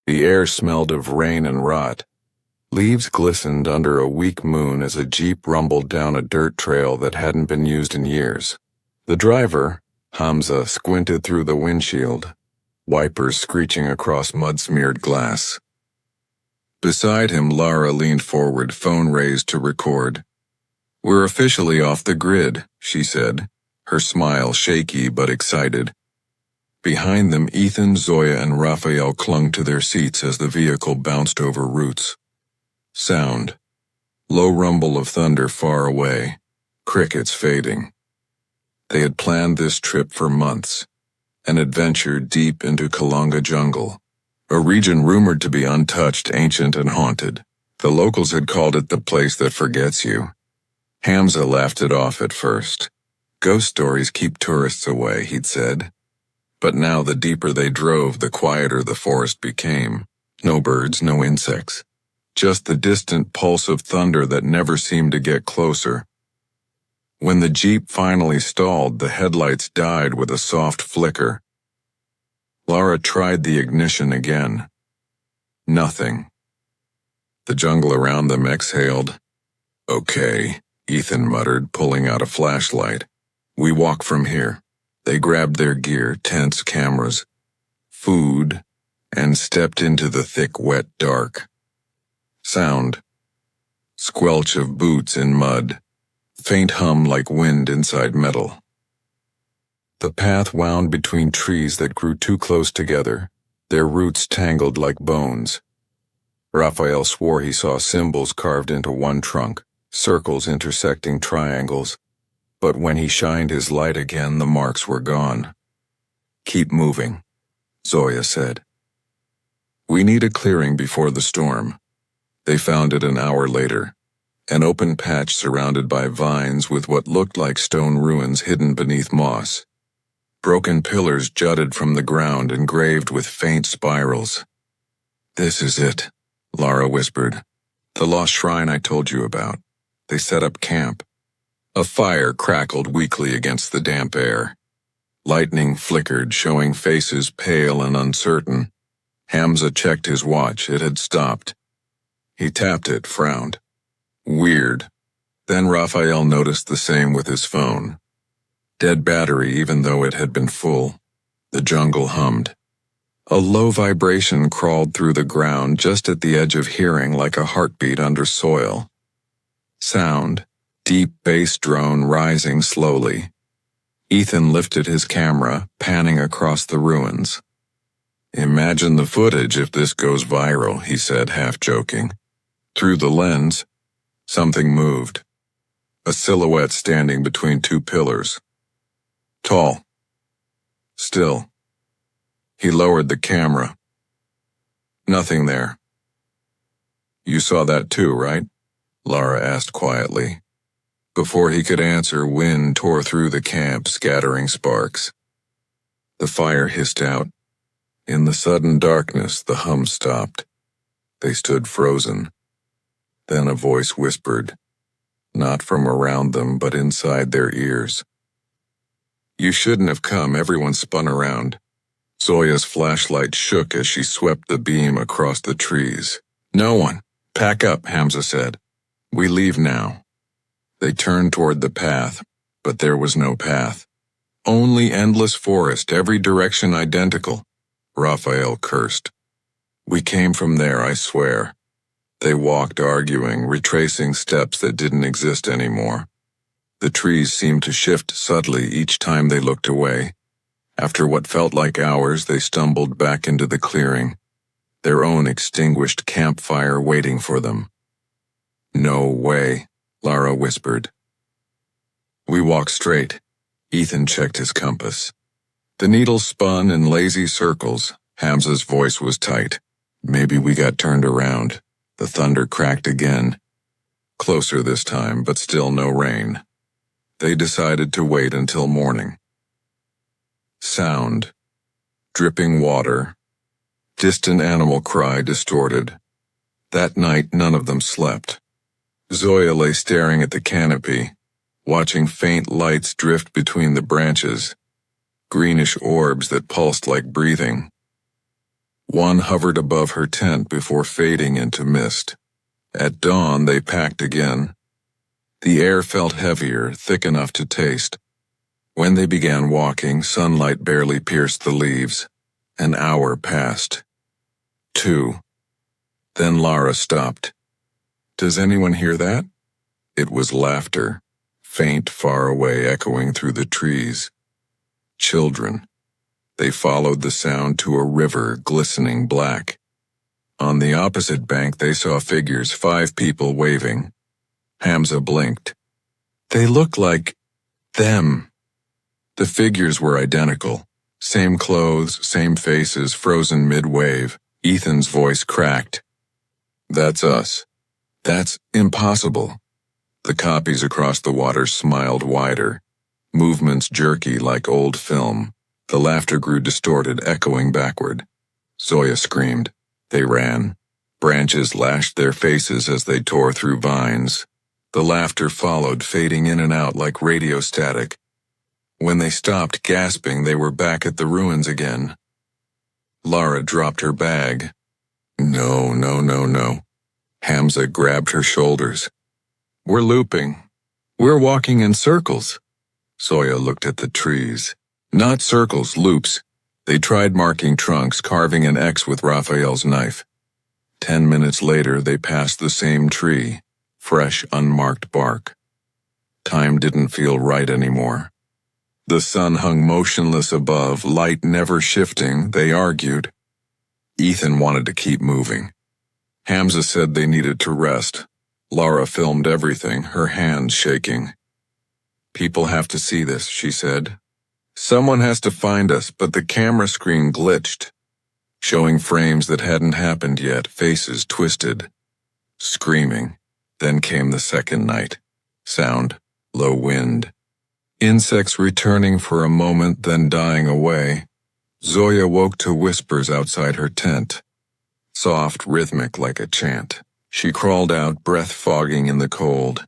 The air smelled of rain and rot. Leaves glistened under a weak moon as a jeep rumbled down a dirt trail that hadn't been used in years. The driver, Hamza, squinted through the windshield, wipers screeching across mud-smeared glass. Beside him, Lara leaned forward, phone raised to record. "We're officially off the grid," she said, her smile shaky but excited. Behind them, Ethan, Zoya, and Raphael clung to their seats as the vehicle bounced over roots. Sound. Low rumble of thunder far away. Crickets fading. They had planned this trip for months. An adventure deep into Kalonga Jungle, a region rumored to be untouched, ancient, and haunted. The locals had called it the place that forgets you. Hamza laughed it off at first. Ghost stories keep tourists away, he'd said. But now the deeper they drove, the quieter the forest became. No birds, no insects. Just the distant pulse of thunder that never seemed to get closer. When the jeep finally stalled, the headlights died with a soft flicker. Lara tried the ignition again. Nothing. The jungle around them exhaled. "Okay," Ethan muttered, pulling out a flashlight. "We walk from here." They grabbed their gear, tents, cameras, food, and stepped into the thick, wet dark. Sound. Squelch of boots in mud. Faint hum like wind inside metal. The path wound between trees that grew too close together, their roots tangled like bones. Raphael swore he saw symbols carved into one trunk, circles intersecting triangles. But when he shined his light again, the marks were gone. "Keep moving," Zoya said. "We need a clearing before the storm." They found it an hour later, an open patch surrounded by vines with what looked like stone ruins hidden beneath moss. Broken pillars jutted from the ground, engraved with faint spirals. "This is it," Lara whispered. "The lost shrine I told you about." They set up camp. A fire crackled weakly against the damp air. Lightning flickered, showing faces pale and uncertain. Hamza checked his watch. It had stopped. He tapped it, frowned. Weird. Then Raphael noticed the same with his phone. Dead battery, even though it had been full. The jungle hummed. A low vibration crawled through the ground just at the edge of hearing, like a heartbeat under soil. Sound. Deep bass drone rising slowly. Ethan lifted his camera, panning across the ruins. "Imagine the footage if this goes viral," he said, half joking. Through the lens, something moved. A silhouette standing between two pillars. Tall. Still. He lowered the camera. Nothing there. "You saw that too, right?" Lara asked quietly. Before he could answer, wind tore through the camp, scattering sparks. The fire hissed out. In the sudden darkness, the hum stopped. They stood frozen. Then a voice whispered, not from around them, but inside their ears. "You shouldn't have come." Everyone spun around. Zoya's flashlight shook as she swept the beam across the trees. "No one. Pack up," Hamza said. "We leave now." They turned toward the path, but there was no path. Only endless forest, every direction identical. Raphael cursed. "We came from there, I swear." They walked, arguing, retracing steps that didn't exist anymore. The trees seemed to shift subtly each time they looked away. After what felt like hours, they stumbled back into the clearing, their own extinguished campfire waiting for them. "No way," Lara whispered. We walked straight. Ethan checked his compass. The needle spun in lazy circles. Hamza's voice was tight. "Maybe we got turned around." The thunder cracked again. Closer this time, but still no rain. They decided to wait until morning. Sound. Dripping water. Distant animal cry distorted. That night, none of them slept. Zoya lay staring at the canopy, watching faint lights drift between the branches, greenish orbs that pulsed like breathing. One hovered above her tent before fading into mist. At dawn, they packed again. The air felt heavier, thick enough to taste. When they began walking, sunlight barely pierced the leaves. An hour passed. 2. Then Lara stopped. "Does anyone hear that?" It was laughter, faint, far away, echoing through the trees. Children. They followed the sound to a river glistening black. On the opposite bank they saw figures, 5 people waving. Hamza blinked. They looked like them. The figures were identical. Same clothes, same faces, frozen mid-wave. Ethan's voice cracked. "That's us." "That's impossible." The copies across the water smiled wider, movements jerky like old film. The laughter grew distorted, echoing backward. Zoya screamed. They ran. Branches lashed their faces as they tore through vines. The laughter followed, fading in and out like radio static. When they stopped, gasping, they were back at the ruins again. Lara dropped her bag. No, no, no, no. Hamza grabbed her shoulders. "We're looping. We're walking in circles." Zoya looked at the trees. Not circles, loops. They tried marking trunks, carving an X with Raphael's knife. 10 minutes later, they passed the same tree, fresh, unmarked bark. Time didn't feel right anymore. The sun hung motionless above, light never shifting, they argued. Ethan wanted to keep moving. Hamza said they needed to rest. Lara filmed everything, her hands shaking. "People have to see this," she said. "Someone has to find us," but the camera screen glitched, showing frames that hadn't happened yet, faces twisted. Screaming. Then came the second night. Sound, low wind. Insects returning for a moment, then dying away. Zoya woke to whispers outside her tent. Soft, rhythmic like a chant. She crawled out, breath fogging in the cold.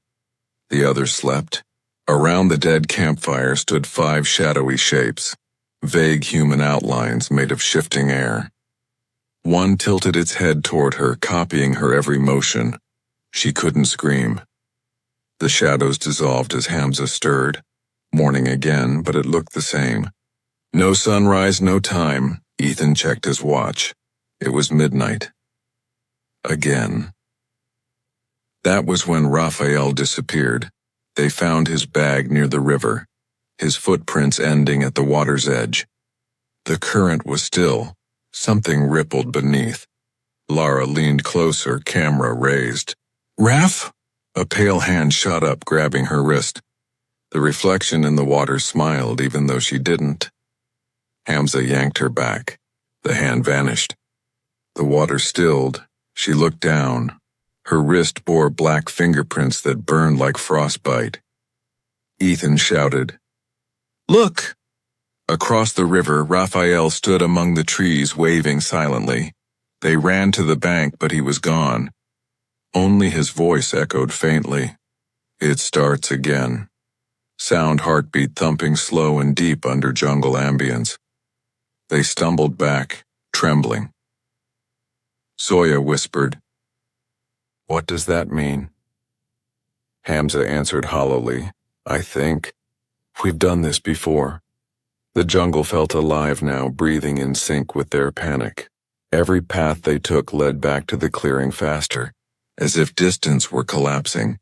The others slept. Around the dead campfire stood 5 shadowy shapes, vague human outlines made of shifting air. One tilted its head toward her, copying her every motion. She couldn't scream. The shadows dissolved as Hamza stirred. Morning again, but it looked the same. No sunrise, no time. Ethan checked his watch. It was midnight. Again. That was when Raphael disappeared. They found his bag near the river, his footprints ending at the water's edge. The current was still. Something rippled beneath. Lara leaned closer, camera raised. "Raph?" A pale hand shot up, grabbing her wrist. The reflection in the water smiled, even though she didn't. Hamza yanked her back. The hand vanished. The water stilled. She looked down. Her wrist bore black fingerprints that burned like frostbite. Ethan shouted, "Look!" Across the river, Raphael stood among the trees, waving silently. They ran to the bank, but he was gone. Only his voice echoed faintly. "It starts again." Sound, heartbeat thumping slow and deep under jungle ambience. They stumbled back, trembling. Zoya whispered, "What does that mean?" Hamza answered hollowly, "I think. We've done this before." The jungle felt alive now, breathing in sync with their panic. Every path they took led back to the clearing faster, as if distance were collapsing.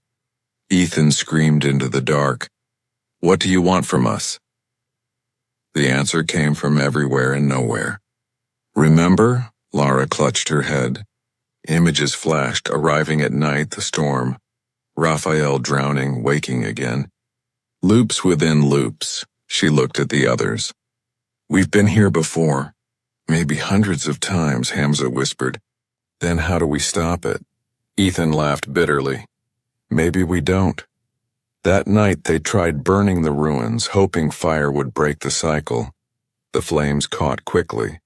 Ethan screamed into the dark, "What do you want from us?" The answer came from everywhere and nowhere. "Remember?" Lara clutched her head. Images flashed, arriving at night, the storm. Raphael drowning, waking again. Loops within loops. She looked at the others. "We've been here before. Maybe hundreds of times," Hamza whispered. "Then how do we stop it?" Ethan laughed bitterly. "Maybe we don't." That night they tried burning the ruins, hoping fire would break the cycle. The flames caught quickly,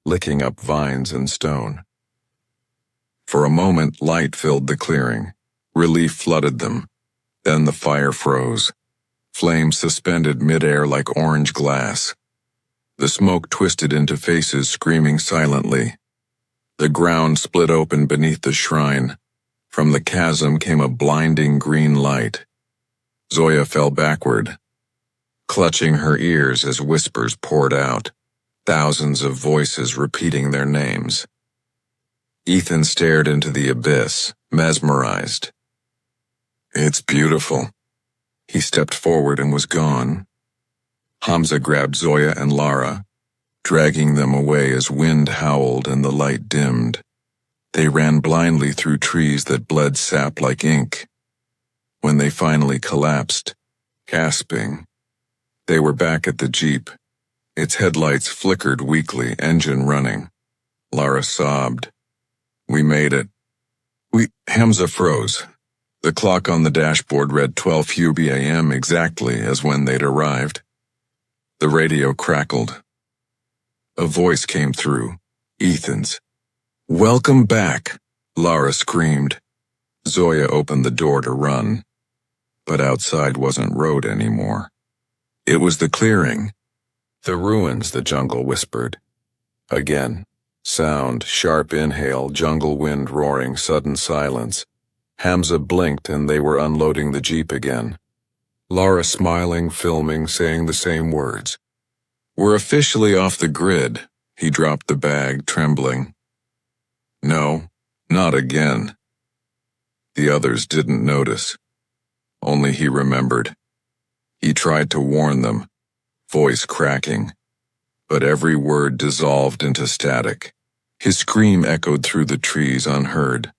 licking up vines and stone. For a moment, light filled the clearing. Relief flooded them. Then the fire froze. Flames suspended midair like orange glass. The smoke twisted into faces screaming silently. The ground split open beneath the shrine. From the chasm came a blinding green light. Zoya fell backward, clutching her ears as whispers poured out, thousands of voices repeating their names. Ethan stared into the abyss, mesmerized. "It's beautiful." He stepped forward and was gone. Hamza grabbed Zoya and Lara, dragging them away as wind howled and the light dimmed. They ran blindly through trees that bled sap like ink. When they finally collapsed, gasping, they were back at the Jeep. Its headlights flickered weakly, engine running. Lara sobbed. "We made it." Hamza froze. The clock on the dashboard read 12 UBAM exactly as when they'd arrived. The radio crackled. A voice came through, Ethan's. "Welcome back," Lara screamed. Zoya opened the door to run. But outside wasn't road anymore. It was the clearing. "The ruins," the jungle whispered. Again. Sound, sharp inhale, jungle wind roaring, sudden silence. Hamza blinked and they were unloading the Jeep again. Lara smiling, filming, saying the same words. "We're officially off the grid." He dropped the bag, trembling. "No, not again." The others didn't notice. Only he remembered. He tried to warn them, voice cracking, but every word dissolved into static. His scream echoed through the trees unheard.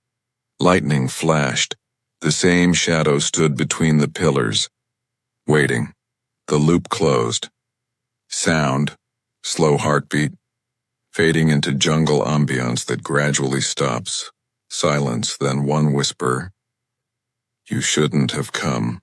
Lightning flashed. The same shadow stood between the pillars, waiting. The loop closed. Sound, slow heartbeat, fading into jungle ambiance that gradually stops. Silence, then one whisper. "You shouldn't have come."